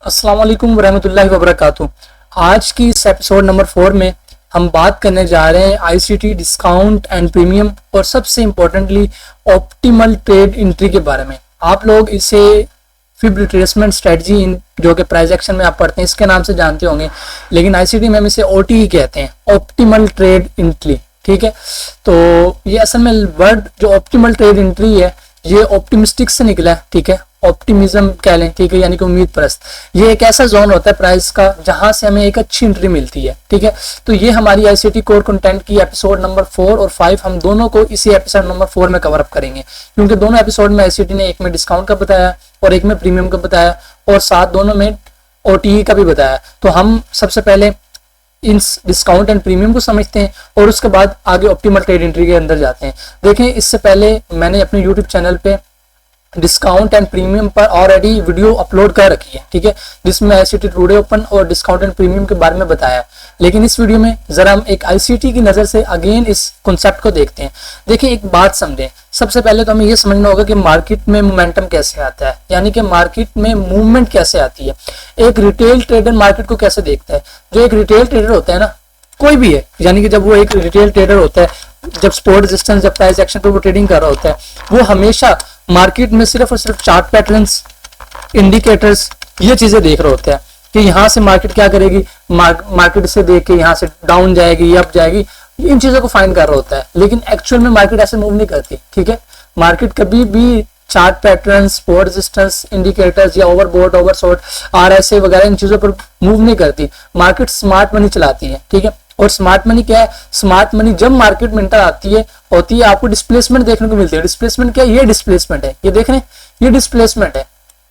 अस्सलाम वालेकुम वरहमतुल्लाहि वबरकातुहू। आज की इस एपिसोड नंबर 4 में हम बात करने जा रहे हैं आईसीटी डिस्काउंट एंड प्रीमियम और सबसे इम्पोर्टेंटली ऑप्टिमल ट्रेड एंट्री के बारे में। आप लोग इसे फिब रिट्रेसमेंट स्ट्रेटजी जो कि प्राइस एक्शन में आप पढ़ते हैं इसके नाम से जानते होंगे, लेकिन आईसीटी में हम इसे ओटी ही कहते हैं, ऑप्टिमल ट्रेड एंट्री। ठीक है, तो ये असल में वर्ड जो ऑप्टिमल ट्रेड एंट्री है ये ऑप्टिमिस्टिक से निकला है। ठीक है, ऑप्टिमिज्म कह लें, ठीक है, यानी कि उम्मीद परस्त। ये एक ऐसा जोन होता है प्राइस का जहां से हमें एक अच्छी एंट्री मिलती है। ठीक है, तो ये हमारी आईसीटी कोर कंटेंट की एपिसोड नंबर 4 और 5 हम दोनों को इसी एपिसोड नंबर 4 में कवर अप करेंगे, क्योंकि दोनों एपिसोड में आईसीटी ने एक में डिस्काउंट का बताया और एक में प्रीमियम का बताया और साथ दोनों में ओटीई का भी बताया। तो हम सबसे पहले इन डिस्काउंट एंड प्रीमियम को समझते हैं और उसके बाद आगे ऑप्टिमल ट्रेड एंट्री के अंदर जाते हैं। देखें, इससे पहले मैंने अपने यूट्यूब चैनल पे डिस्काउंट एंड प्रीमियम पर ऑलरेडी वीडियो अपलोड कर रखी है, ठीक है, जिसमें आईसीटी टुडे ओपन और डिस्काउंट एंड प्रीमियम के बारे में बताया। लेकिन इस वीडियो में जरा हम एक आईसीटी की नजर से अगेन इस कॉन्सेप्ट को देखते हैं। देखिए, एक बात समझें, सबसे पहले तो हमें यह समझना होगा कि मार्केट में मोमेंटम कैसे आता है, यानी कि मार्केट में मूवमेंट कैसे आती है। एक रिटेल ट्रेडर मार्केट को कैसे देखता है। जो एक रिटेल ट्रेडर होता है ना, कोई भी है, यानी कि जब वो एक रिटेल ट्रेडर होता है, जब सपोर्ट रेजिस्टेंस, जब प्राइस एक्शन पे वो ट्रेडिंग कर रहा होता है, वो हमेशा मार्केट में सिर्फ और सिर्फ चार्ट पैटर्न्स, इंडिकेटर्स, ये चीजें देख रहे होते हैं कि यहाँ से मार्केट क्या करेगी, मार्केट से देख के यहाँ से डाउन जाएगी या अप जाएगी, इन चीजों को फाइंड कर रहा होता है। लेकिन एक्चुअल में मार्केट ऐसे मूव नहीं करती। ठीक है, मार्केट कभी भी chart pattern, support resistance, indicators या ओवरबॉट, ओवरसोल्ड, आरएसए वगैरह इन चीजों पर मूव नहीं करती। मार्केट स्मार्ट मनी चलाती है। ठीक है, और स्मार्ट मनी क्या है? स्मार्ट मनी जब मार्केट में इंटर आती है होती है, आपको डिस्प्लेसमेंट देखने को मिलती है। डिस्प्लेसमेंट क्या है? ये डिस्प्लेसमेंट है, ये देख रहे हैं, ये डिस्प्लेसमेंट है,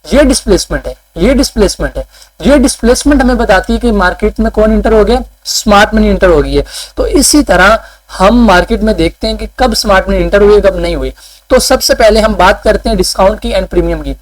ये डिस्प्लेसमेंट है, ये डिस्प्लेसमेंट है। ये डिस्प्लेसमेंट हमें बताती है कि मार्केट में कौन इंटर हो गया, स्मार्ट मनी इंटर हो गई है। तो इसी तरह हम मार्केट में देखते हैं कि कब स्मार्ट मनी इंटर हुई, कब नहीं हुई। तो सबसे पहले हम बात करते हैं डिस्काउंट की एंड प्रीमियम की।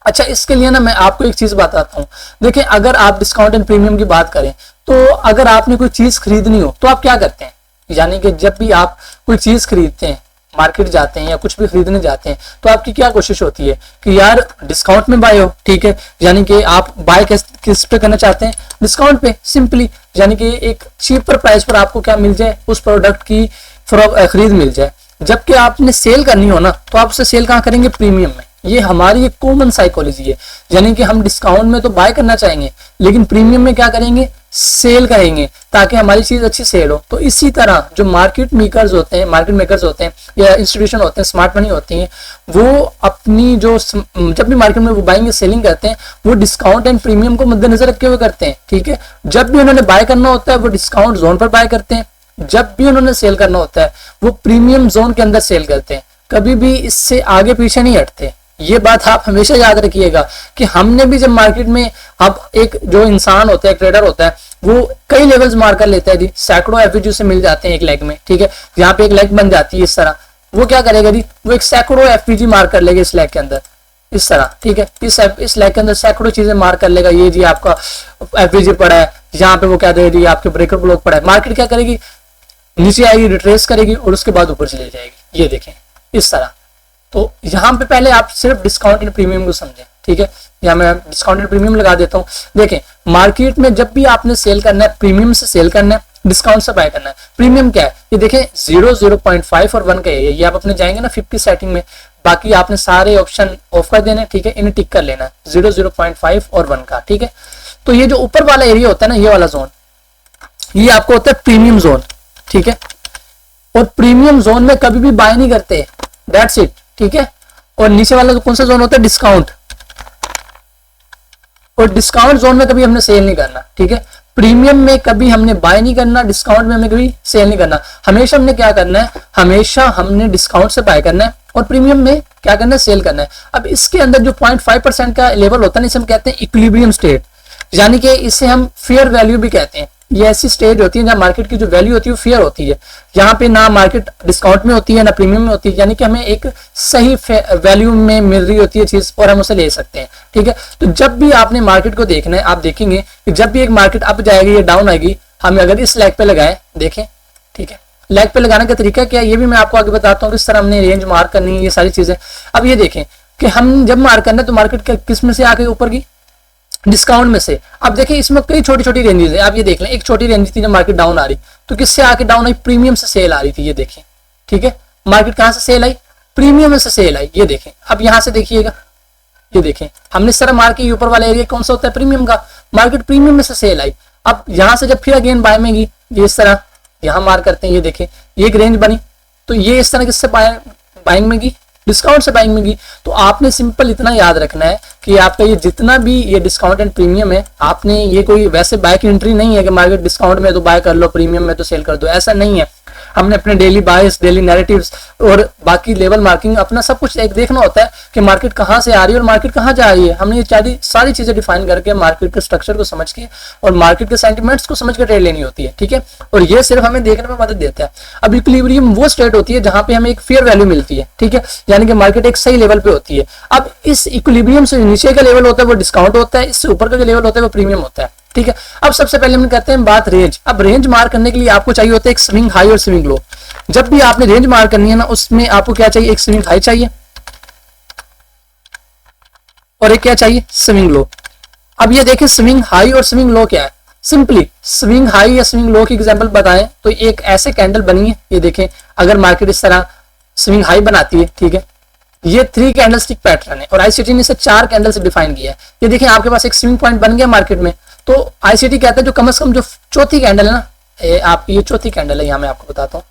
अच्छा, इसके लिए ना मैं आपको एक चीज बताता हूँ। देखिए, अगर आप डिस्काउंट एंड प्रीमियम की बात करें तो अगर आपने कोई चीज खरीदनी हो तो आप क्या करते हैं, यानी कि जब भी आप कोई चीज खरीदते हैं, मार्केट जाते हैं या कुछ भी खरीदने जाते हैं, तो आपकी क्या कोशिश होती है कि यार डिस्काउंट में बाय हो। ठीक है, यानी कि आप बाय किस पे करना चाहते हैं? डिस्काउंट पे, सिंपली, यानी कि एक चीपर प्राइस पर आपको क्या मिल जाए, उस प्रोडक्ट की खरीद मिल जाए। जबकि आपने सेल करनी हो ना, तो आप उसे सेल कहाँ करेंगे? प्रीमियम में। ये हमारी एक कॉमन साइकोलॉजी है, यानी कि हम डिस्काउंट में तो बाय करना चाहेंगे, लेकिन प्रीमियम में क्या करेंगे? सेल करेंगे, ताकि हमारी चीज अच्छी सेल हो। तो इसी तरह जो मार्केट मेकर्स होते हैं या इंस्टीट्यूशन होते हैं, स्मार्ट मनी होती हैं, वो अपनी जो जब भी मार्केट में वो बाइंग सेलिंग करते हैं, वो डिस्काउंट एंड प्रीमियम को मद्देनजर रखे हुए करते हैं। ठीक है, जब भी उन्होंने बाय करना होता है वो डिस्काउंट जोन पर बाय करते हैं, जब भी उन्होंने सेल करना होता है वो प्रीमियम जोन के अंदर सेल करते हैं, कभी भी इससे आगे पीछे नहीं हटते। ये बात आप हमेशा याद रखिएगा कि हमने भी जब मार्केट में, अब एक जो इंसान होता है, ट्रेडर होता है, वो कई लेवल्स मार कर लेता है जी, सैकड़ों एफवीजी से मिल जाते हैं एक लेग में। ठीक है, यहाँ पे एक लेग बन जाती है इस तरह, वो क्या करेगा जी, वो एक सैकड़ों एफवीजी मार कर लेगा इस लेग के अंदर, इस तरह। ठीक है, इस लेग के अंदर सैकड़ों चीजें मार कर लेगा। ये जी आपका एफवीजी पड़ा है, यहाँ पे वो क्या देगी, आपके ब्रेकर ब्लॉक पड़ा है। मार्केट क्या करेगी? नीचे आएगी, रिट्रेस करेगी और उसके बाद ऊपर चली जाएगी। ये देखें इस तरह। तो यहाँ पे पहले आप सिर्फ डिस्काउंट एंड प्रीमियम को समझें। ठीक है, यहाँ मैं डिस्काउंट एंड प्रीमियम लगा देता हूँ। देखें, मार्केट में जब भी आपने सेल करना है, प्रीमियम से सेल करना है, डिस्काउंट से बाय करना है। प्रीमियम क्या है? ये देखें 0, 0.5 और 1 का है। ये आप अपने जाएंगे ना 50 सेटिंग में, बाकी आपने सारे ऑप्शन ऑफ कर देने। ठीक है, इन्हें टिक कर लेना, 0, 0.5 और 1 का। ठीक है, तो ये जो ऊपर वाला एरिया होता है ना, ये वाला जोन, ये आपको होता है प्रीमियम जोन। ठीक है, और प्रीमियम जोन में कभी भी बाय नहीं करते, दैट्स इट। ठीक है, और नीचे वाला कौन सा जोन होता है? डिस्काउंट। और डिस्काउंट जोन में कभी हमने सेल नहीं करना। ठीक है, प्रीमियम में कभी हमने बाय नहीं करना, डिस्काउंट में हमें कभी सेल नहीं करना। हमेशा हमने क्या करना है? हमेशा हमने डिस्काउंट से बाय करना है और प्रीमियम में क्या करना है? सेल करना है। अब इसके अंदर जो 0.5% का लेवल होता है, इसे हम कहते हैं इक्विलिब्रियम स्टेट, यानी कि इसे हम फेयर वैल्यू भी कहते हैं। ये ऐसी स्टेज होती है जहां मार्केट की जो वैल्यू होती है वो फेयर होती है। यहाँ पे ना मार्केट डिस्काउंट में होती है ना प्रीमियम में होती है, यानी कि हमें एक सही वैल्यू में मिल रही होती है चीज और हम उसे ले सकते हैं। ठीक है, तो जब भी आपने मार्केट को देखना है, आप देखेंगे कि जब भी एक मार्केट अप जाएगी या डाउन आएगी, हमें अगर इस लेग पे लगाए, देखें, ठीक है, लेग पे लगाने का तरीका क्या है ये भी मैं आपको आगे बताता हूँ, किस तरह हमने रेंज मार्क करनी है, ये सारी चीजें। अब ये देखें कि हम जब मार्क करना है तो मार्केट किस में से आ गई? ऊपर की, डिस्काउंट में से। अब देखिए इसमें कई छोटी छोटी रेंजेस है, आप ये देख लें, एक छोटी रेंज थी जब मार्केट डाउन आ रही, तो किससे आके डाउन आई, प्रीमियम से सेल आ रही थी, ये देखें, ठीक है। मार्केट कहां से सेल आई, प्रीमियम में से सेल आई, ये देखें। अब यहां से देखिएगा, ये देखें हमने इस तरह मार्केट ऊपर वाला एरिया कौन सा होता है, प्रीमियम का, मार्केट प्रीमियम में से सेल आई। अब यहां से जब फिर अगेन बाय में गई, ये इस तरह यहां मार करते हैं, ये देखें ये एक रेंज बनी, तो ये इस तरह किससे बाइंग में गई, डिस्काउंट से बाइंग में गई। तो आपने सिंपल इतना याद रखना है कि आपका ये जितना भी ये डिस्काउंट एंड प्रीमियम है, आपने ये कोई वैसे बाय की एंट्री नहीं है कि मार्केट डिस्काउंट में तो बाय कर लो, प्रीमियम में तो सेल कर दो, ऐसा नहीं है। हमने अपने डेली बायस, डेली नैरेटिव्स और बाकी लेवल मार्किंग अपना सब कुछ एक देखना होता है कि मार्केट कहाँ से आ रही है और मार्केट कहाँ जा रही है। हमने ये सारी चीजें डिफाइन करके मार्केट के स्ट्रक्चर को समझ के और मार्केट के सेंटिमेंट्स को समझ के ट्रेड लेनी होती है, ठीक है। और ये सिर्फ हमें देखने में मदद देता है। अब इक्विलिब्रियम वो स्टेट होती है जहां पे हमें एक फेयर वैल्यू मिलती है, ठीक है, यानी कि मार्केट एक सही लेवल पे होती है। अब इस इक्विलिब्रियम से नीचे का लेवल होता है वो डिस्काउंट होता है, इससे ऊपर का जो लेवल होता है वो प्रीमियम होता है, ठीक है। अब सबसे पहले हम करते हैं बात रेंज। अब रेंज मार्क करने के लिए आपको चाहिए होता है एक स्विंग हाई और स्विंग लो। जब भी आपने रेंज मार्क करनी है ना, उसमें आपको क्या चाहिए, एक स्विंग हाई चाहिए और एक क्या चाहिए, स्विंग लो। अब ये देखिए स्विंग हाई और स्विंग लो क्या है, सिंपली स्विंग हाई या स्विंग लो की एग्जांपल बताएं तो एक ऐसे कैंडल बनी है, ये देखें अगर मार्केट इस तरह स्विंग हाई बनाती है, ठीक है, ये 3 कैंडलस्टिक पैटर्न है और आईसीटी ने इसे 4 कैंडल से डिफाइन किया है। ये देखिए आपके पास एक स्विंग पॉइंट बन गया मार्केट में, तो आईसीटी कहता है जो कम से कम जो चौथी कैंडल है ना, आप ये चौथी कैंडल है, यहां मैं आपको बताता हूं,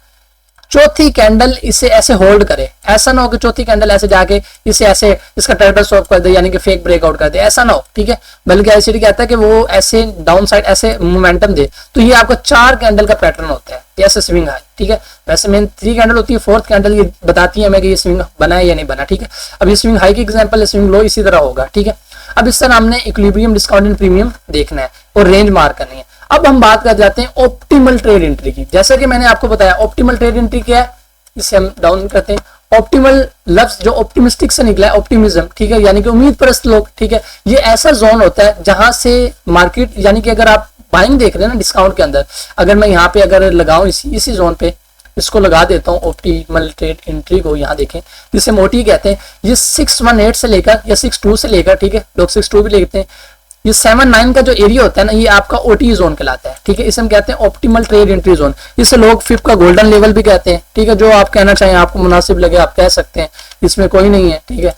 चौथी कैंडल इसे ऐसे होल्ड करे। ऐसा ना हो कि चौथी कैंडल ऐसे जाके इसे ऐसे इसका टारगेट स्टॉप कर दे, यानी कि फेक ब्रेकआउट कर दे, ऐसा ना हो, ठीक है। बल्कि आईसीटी कहता है कि वो ऐसे डाउन साइड ऐसे मोमेंटम दे। तो ये आपका 4 कैंडल का पैटर्न होता है, ऐसे स्विंग हाई, ठीक है। वैसे मेन 3 कैंडल होती है, 4th कैंडल ये बताती है हमें कि ये स्विंग बना है या नहीं बना, ठीक है। अब ये स्विंग हाई की एग्जांपल है, स्विंग लो इसी तरह होगा, ठीक है। अब इस तरह हमने इक्विलिब्रियम, डिस्काउंट एंड प्रीमियम देखना है और रेंज मार्क करनी है। अब हम बात कर जाते हैं ऑप्टिमल ट्रेड एंट्री की। जैसे कि मैंने आपको बताया ऑप्टिमल ट्रेड एंट्री क्या है, इसे हम डाउन करते हैं। ऑप्टिमल लफ्ज जो ऑप्टिमिस्टिक से निकला है, ऑप्टिमिज्म, ठीक है, यानी कि उम्मीद परस्त लोग, ठीक है। ये ऐसा जोन होता है जहां से मार्केट, यानी कि अगर आप बाइंग देख रहे हैं ना डिस्काउंट के अंदर, अगर मैं यहाँ पे अगर लगाऊं इसी जोन पे इसको लगा देता हूँ ऑप्टिमल ट्रेड एंट्री को, यहाँ देखें जिसे मोटी कहते हैं, ये 618 से लेकर या 62 से लेकर, ठीक है, लोग 62 भी लेते हैं, ये 7-9 का जो एरिया होता है ना, ये आपका ओटी जोन कहलाता है, ठीक है। इसे हम कहते हैं ऑप्टिमल ट्रेड एंट्री जोन। इसे लोग फिफ्थ का गोल्डन लेवल भी कहते हैं, ठीक है। जो आप कहना चाहें, आपको मुनासिब लगे आप कह सकते हैं, इसमें कोई नहीं है, ठीक है।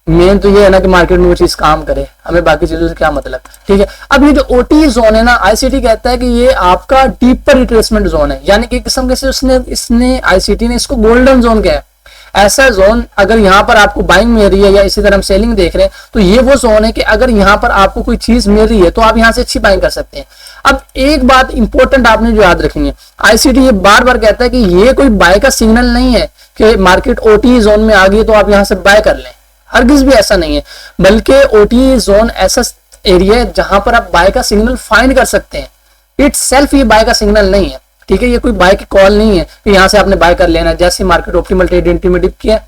मेन तो ये है ना कि मार्केट में वो चीज काम करे, हमें बाकी चीजों से क्या मतलब, ठीक है। अब ये जो ओटी जोन है ना, आईसीटी कहता है कि ये आपका डीपर रिट्रेसमेंट जोन है, यानी कि किस्म के इसने आईसीटी ने इसको गोल्डन जोन कहा है। ऐसा जोन अगर यहाँ पर आपको बाइंग मिल रही है या इसी तरह हम सेलिंग देख रहे हैं, तो ये वो जोन है कि अगर यहाँ पर आपको कोई चीज मिल रही है तो आप यहाँ से अच्छी बाइंग कर सकते हैं। अब एक बात इंपॉर्टेंट आपने जो याद रखनी है, आईसीटी ये बार बार कहता है कि ये कोई बाय का सिग्नल नहीं है कि मार्केट ओटी जोन में आ गई तो आप यहाँ से बाय कर लें, हरगिज भी ऐसा नहीं है। बल्कि ओटी जोन ऐसा एरिया है जहां पर आप बाय का सिग्नल फाइंड कर सकते हैं। इट सेल्फ ये बाय का सिग्नल नहीं है, ठीक है। ये कोई बाय की कॉल नहीं है कि यहां से आपने बाय कर लेना, जैसे मार्केट ऑप्टिमल ट्रेड एंट्री में डिप किया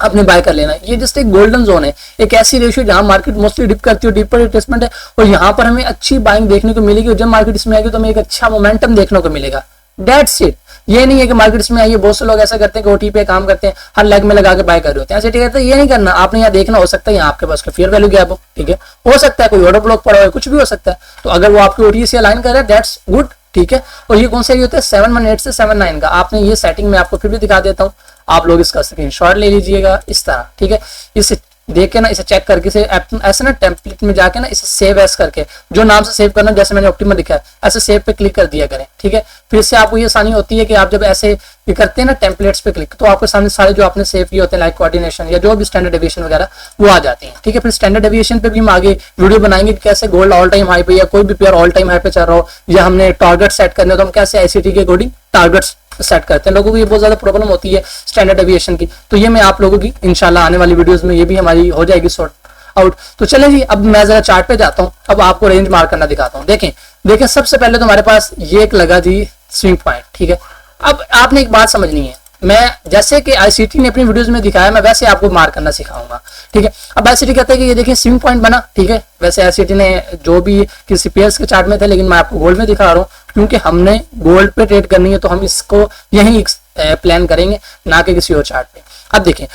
आपने बाय कर लेना। ये जस्ट एक गोल्डन जोन है, एक ऐसी रेशियो जहां मार्केट मोस्टली डिप करती है, डीपर रिट्रेसमेंट है, और यहाँ पर हमें अच्छी बाइंग देखने को मिलेगी। और जब मार्केट इसमें आएगी तो हमें एक अच्छा मोमेंटम देखने को मिलेगा। That's it. ये नहीं है कि मार्केट इसमें आई है, बहुत से लोग ऐसा करते हैं कि ओटी पे काम करते हैं, हर लेग में लगा के बाय कर रहे होते हैं, ऐसे ठीक है। ये नहीं करना, आपने यहाँ देखना, हो सकता है यहाँ आपके पास फेयर वैल्यू गैप हो, ठीक है, हो सकता है कोई ऑर्डर ब्लॉक पड़ा हो, कुछ भी हो सकता है। तो अगर वो आपकी ओटी से अलाइन कर रहा है, दैट्स गुड, ठीक है। और ये कौन सा एरिया होता है, 718 से 79 का। आपने ये सेटिंग में आपको फिर भी दिखा देता हूँ, आप लोग इसका स्क्रीनशॉट ले लीजिएगा इस तरह, ठीक है। इसे देख के ना, इसे चेक करके, इसे ऐसे ना टेम्पलेट में जाके ना इसे सेव एस करके, जो नाम से सेव करना, जैसे मैंने ऑप्टिमल लिखा है ऐसे सेव पे क्लिक कर दिया करें, ठीक है। फिर से आपको ये आसानी होती है कि आप जब ऐसे ये करते हैं ना टेम्पलेट्स पे क्लिक, तो आपके सामने सारे जो आपने सेव किए होते हैं लाइक कोऑर्डिनेशन या जो भी स्टैंडर्ड डेविएशन वगैरह वो आ जाती है, ठीक है। फिर स्टैंडर्ड डेविएशन पे भी हम आगे वीडियो बनाएंगे कि कैसे गोल्ड ऑल टाइम हाई पे या कोई भी पेयर ऑल टाइम हाई पे चल रहा हो, या हमने टारगेट सेट करने तो हम कैसे आईसीटी के अकॉर्डिंग टारगेट्स सेट करते हैं। लोगों को ये बहुत ज्यादा प्रॉब्लम होती है स्टैंडर्ड डेविएशन की, तो ये मैं आप लोगों की इंशाल्लाह आने वाली वीडियोस में ये भी हमारी हो जाएगी सॉर्ट आउट। तो चलें जी, अब मैं जरा चार्ट पे जाता हूँ, अब आपको रेंज मार्क करना दिखाता हूँ। देखें सबसे पहले तो हमारे पास ये एक लगा जी स्विंग पॉइंट, ठीक है। अब आपने एक बात समझनी है, मैं जैसे कि आईसीटी ने अपनी वीडियोस में दिखाया, मैं वैसे आपको मार्क करना सिखाऊंगा, ठीक है। अब आईसीटी कहता है कि ये देखिए स्विंग पॉइंट बना, ठीक है। वैसे आईसीटी ने जो भी किसी पेयर्स के चार्ट में थे, लेकिन मैं आपको गोल्ड में दिखा रहा हूँ क्योंकि हमने गोल्ड पे ट्रेड करनी है, तो हम इसको यही प्लान करेंगे, ना कि किसी और चार्ट पे। अब देखें,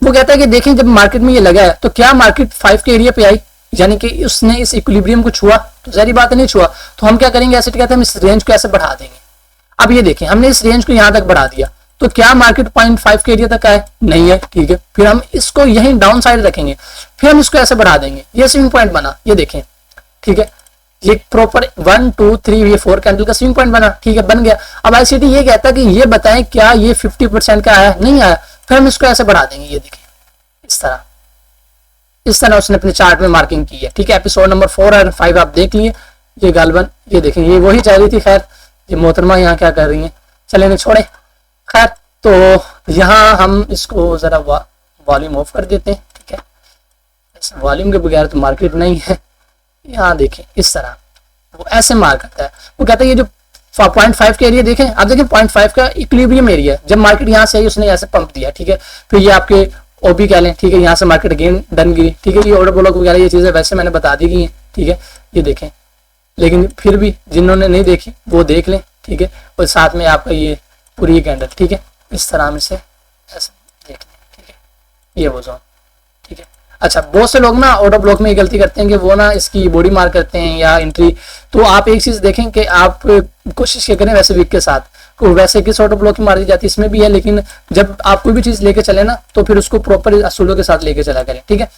वो कहता है कि देखें जब मार्केट में ये लगा है तो क्या मार्केट 5 के एरिया पे आई, यानी कि उसने इस इक्विलिब्रियम को छुआ, तो सारी बात नहीं छुआ, तो हम क्या करेंगे, ऐसे कहते हैं हम इस रेंज को ऐसे बढ़ा देंगे। अब ये देखें हमने इस रेंज को यहां तक बढ़ा दिया, तो क्या मार्केट 0.5 के एरिया तक आए, नहीं है, ठीक है। फिर हम इसको यहीं डाउन साइड रखेंगे, फिर हम इसको ऐसे बढ़ा देंगे, ये स्विंग पॉइंट बना, ये देखें, ठीक है, ये प्रॉपर 1 2 3 ये 4 कैंडल का स्विंग पॉइंट बना, ठीक है, बन गया। अब आईसीटी ये कहता है कि ये बताएं क्या ये 50% का आया, नहीं आया, फिर हम इसको ऐसे बढ़ा देंगे, ये देखिए इस तरह उसने अपने चार्ट में मार्किंग की है, ठीक है। एपिसोड नंबर 4 और 5 आप देख लिए, ये गालबन, ये देखें, ये वही चाह रही थी, खैर ये मोहतरमा यहाँ क्या कर रही है, चले नहीं छोड़े, खैर। तो यहाँ हम इसको जरा वॉल्यूम ऑफ कर देते हैं, ठीक है, वॉल्यूम के बगैर तो मार्केट नहीं है। यहाँ देखें इस तरह वो ऐसे मार करता है, वो कहता है ये जो 0.5 के एरिया देखें, आप देखें 0.5 का इक्विलिब्रियम एरिया, जब मार्केट यहाँ से आई उसने ऐसे पंप दिया, ठीक है। फिर ये आपके ओबी कह लें, ठीक है, यहाँ से मार्केट अगेन डन गिरी, ठीक है। ये ऑर्डर ब्लॉक वगैरह ये चीजें वैसे मैंने बता दी गई हैं, ठीक है, ये देखें, लेकिन फिर भी जिन्होंने नहीं देखी वो देख लें, ठीक है। और साथ में आपका ये पूरी कैंडल, ठीक है, इस तरह हम इसे ऐसे देख लें, ठीक है, ये वो जोन, ठीक है। अच्छा, बहुत से लोग ना ऑर्डर ब्लॉक में ये गलती करते हैं कि वो ना इसकी बॉडी मार करते हैं या एंट्री, तो आप एक चीज देखें कि आप कोशिश करें वैसे वीक के साथ, वैसे किस ऑर्डर ब्लॉक में मारी जाती है इसमें भी है, लेकिन जब आप कोई भी चीज लेके चले ना तो फिर उसको प्रॉपर असूलों के साथ लेके चला करें, ठीक है।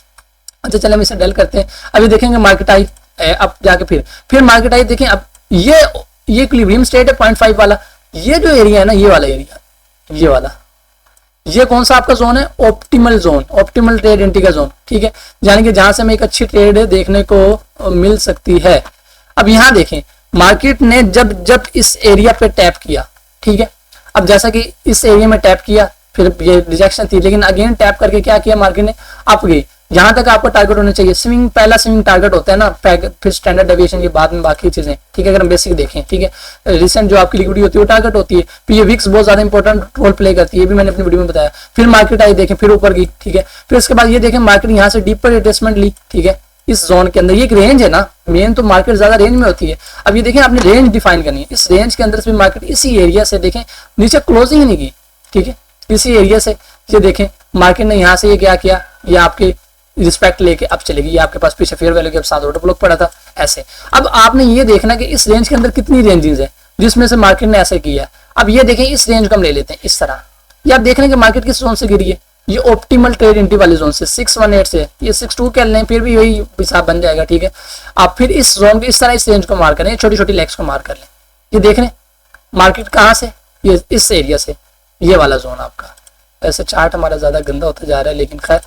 अच्छा चले हम इसे डल करते हैं, अभी देखेंगे मार्केट आई, अब जाके फिर मार्केट आई, देखें अब ये इक्विलिब्रियम स्टेट है 0.5 वाला, ये जो एरिया है ना, ये वाला एरिया, ये वाला, ये कौन सा आपका जोन है, optimal zone, optimal trade entry का जोन, ठीक है, यानी कि जहां से हमें एक अच्छी ट्रेड देखने को मिल सकती है। अब यहां देखें मार्केट ने जब इस एरिया पे टैप किया, ठीक है, अब जैसा कि इस एरिया में टैप किया, फिर ये रिजेक्शन थी, लेकिन अगेन टैप करके क्या किया मार्केट ने, अप गई, जहां तक आपको टारगेट होना चाहिए, स्विंग पहला स्विंग टारगेट होता है ना, फिर स्टैंडर्ड डेविएशन के बाद में बाकी चीजें, ठीक है। अगर हम बेसिक देखें, ठीक है, रिसेंट जो आपकी लिक्विडिटी होती है वो टारगेट होती है, फिर ये विक्स बहुत ज्यादा इंपॉर्टेंट रोल प्ले करती है, ये भी मैंने अपनी वीडियो में बताया। फिर मार्केट आई, देखें, फिर ऊपर गई, ठीक है, फिर उसके बाद ये देखें मार्केट यहाँ से डीपर रिट्रेसमेंट ली, ठीक है, इस जोन के अंदर, ये एक रेंज है ना, मेन तो मार्केट ज्यादा रेंज में होती है। अब ये देखें आपने रेंज डिफाइन करनी है, इस रेंज के अंदर से मार्केट इसी एरिया से देखें नीचे क्लोजिंग ही नहीं की, ठीक है, इसी एरिया से ये देखें मार्केट ने यहाँ से ये क्या किया, ये आपके रिस्पेक्ट लेके अब चलेगी, ये आपके पास पीछे फेयर वैल्यू के साथ ऑर्डर ब्लॉक पड़ा था ऐसे। अब आपने ये देखना कि इस रेंज के अंदर कितनी रेंजेस है जिसमें से मार्केट ने ऐसे किया। अब ये देखें इस रेंज को हम ले लेते हैं इस तरह, ये आप देख रहे हैं कि मार्केट किस जोन से गिरी है, ये ऑप्टिमल ट्रेड एंट्री वाले जोन से 618 से, ये 62 कह लें फिर भी वही हिसाब बन जाएगा, ठीक है। आप फिर इस जोन के इस तरह इस रेंज को मार करें, छोटी छोटी लेग्स को मार कर लें, ये देख रहे हैं मार्केट कहाँ से, ये इस एरिया से, ये वाला जोन आपका। ऐसे चार्ट हमारा ज्यादा गंदा होता जा रहा है, लेकिन खैर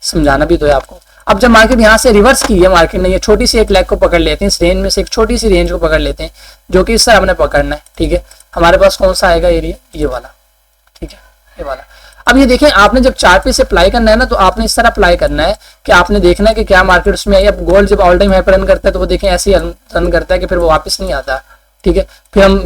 समझाना भी तो है आपको। अब जब मार्केट यहाँ से रिवर्स की है, मार्केट ने ये छोटी सी एक लेग को पकड़ लेते हैं, इस रेंज में से एक छोटी सी रेंज को पकड़ लेते हैं, जो कि इस तरह हमने पकड़ना है, ठीक है। हमारे पास कौन सा आएगा एरिया, ये वाला, ठीक है, ये वाला। अब ये देखें आपने जब चार्ट पे से अप्लाई करना है ना, तो आपने इस तरह अप्लाई करना है कि आपने देखना है कि क्या मार्केट उसमें आई। अब गोल्ड जब ऑल टाइम हाई पर रन करता है तो वो देखें ऐसे ही रन करता है कि फिर वो वापस नहीं आता, ठीक है। फिर हम